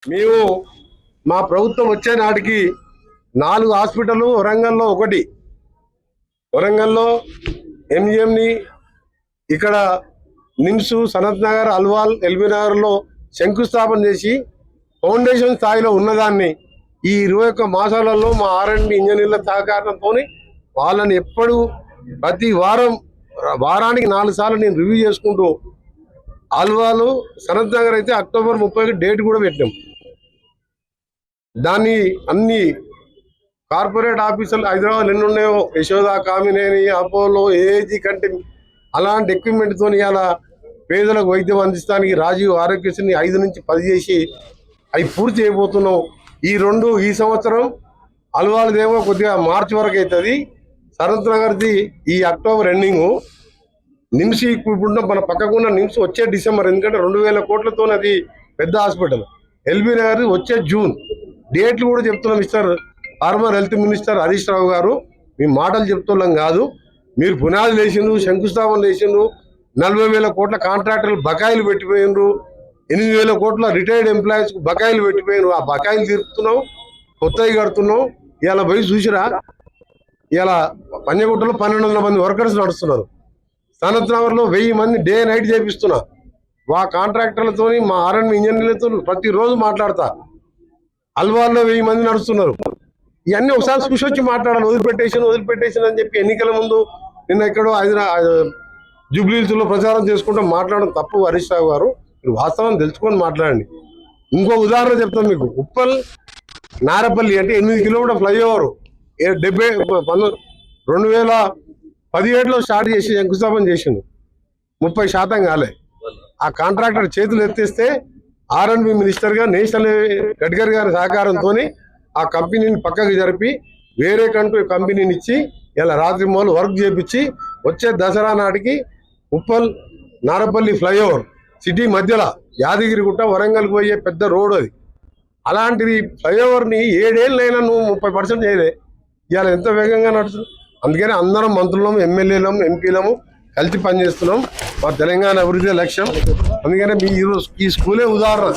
మేము మా ప్రభుత్వం వచ్చే నాటికి 4 హాస్పిటల్ వరంగల్లో ఒకటి, వరంగల్లో ఎంజిఎంని, ఇక్కడ నిమ్స్, సనత్ నగర్, అల్వాల్, ఎల్బీ నగర్లో శంకుస్థాపన చేసి ఫౌండేషన్ స్థాయిలో ఉన్నదాన్ని ఈ 21 మాసాలలో మా ఆర్ఎండ్బి ఇంజనీర్ల సహకారంతో వాళ్ళని ఎప్పుడు ప్రతి వారానికి 4 సార్లు నేను రివ్యూ చేసుకుంటూ, అల్వాలు, సనత్ నగర్ అయితే అక్టోబర్ 30కి డేట్ కూడా పెట్టాం. దాన్ని అన్ని కార్పొరేట్ ఆఫీసులు హైదరాబాద్ ఎన్ని ఉన్నాయో, యశోద, కామినేని, అపోలో, ఏజీ కంటే అలాంటి ఎక్విప్మెంట్తో ఇలా పేదలకు వైద్యం అందిస్తానికి రాజీవ్ ఆరోగ్యశ్రీని 5 నుంచి 10 చేసి అవి పూర్తి చేయబోతున్నాం. ఈ సంవత్సరం అల్వాల్దేమో కొద్దిగా మార్చి వరకు అవుతుంది, సనత్ నగర్ది ఈ అక్టోబర్ ఎండింగు, నిమ్స్ ఇప్పుడు మన పక్కకున్న నిమ్స్ వచ్చే డిసెంబర్, ఎందుకంటే 2000 కోట్లతో అది పెద్ద హాస్పిటల్. ఎల్బీ నగర్ వచ్చే జూన్. డేట్లు కూడా చెప్తున్నాం. Farmer health minister Harish Rao గారు, మీ మాటలు చెప్తున్నాం కాదు, మీరు పునాదులు వేసిండ్రు, శంకుస్థాపనలు వేసిండ్రు, 40,000 కోట్ల కాంట్రాక్టర్లు బకాయిలు పెట్టిపోయినరు, 8,000 కోట్ల రిటైర్డ్ ఎంప్లాయీస్ బకాయిలు పెట్టిపోయినరు. ఆ బకాయిలు తీరుతున్నాం, కొత్తవి కడుతున్నాం. ఇలా పోయి చూసిరా, ఇలా పంజగుట్టలో 1,200 మంది వర్కర్స్ నడుస్తున్నారు. సనత్ నగర్లో 1000 మంది డే నైట్ చేపిస్తున్నా. మా కాంట్రాక్టర్లతో, మా ఆర్ఎండ్బి ఇంజనీర్లతో ప్రతిరోజు మాట్లాడతా. అల్వాల్లో 1000 మంది నడుస్తున్నారు. ఇవన్నీ ఒకసారి చూసొచ్చి మాట్లాడాలి. వదిలిపెట్టేసాను అని చెప్పి ఎన్నికల ముందు నిన్న ఎక్కడో జూబ్లీహిల్స్లో ప్రచారం చేసుకుంటూ మాట్లాడడం తప్పు. హరీష్ రావు గారు, మీరు వాస్తవాన్ని తెలుసుకొని మాట్లాడండి. ఇంకో ఉదాహరణ చెప్తాను మీకు. ఉప్పల్ నారపల్లి అంటే 8 కిలోమీటర్ ఫ్లైఓవర్ 2017లో స్టార్ట్ చేసి శంకుస్థాపన చేసిండు, 30% కాలే. ఆ కాంట్రాక్టర్ చేతులు ఎత్తేస్తే ఆర్ఎండ్బి మినిస్టర్గా నేషనల్ గడ్కరీ గారి సహకారంతో ఆ కంపెనీని పక్కకు జరిపి వేరే కంపెనీని ఇచ్చి ఇలా రాత్రి మొదలు వర్క్ చేపించి వచ్చే దసరా నాటికి ఉప్పల్ నారపల్లి ఫ్లైఓవర్ సిటీ మధ్యలో యాదగిరిగుట్ట వరంగల్కి పోయే పెద్ద రోడ్ అది. అలాంటిది ఫ్లైఓవర్ని 7 ఏళ్ళైనా నువ్వు 30% చేయలే. ఇవాళ ఎంత వేగంగా నడుస్తుంది. అందుకని అందరం మంత్రులము, ఎమ్మెల్యేలము, ఎంపీలము కలిసి పనిచేస్తున్నాం. మా తెలంగాణ అభివృద్ధి లక్ష్యం. అందుకనే ఈ స్కూలే ఉదాహరణ.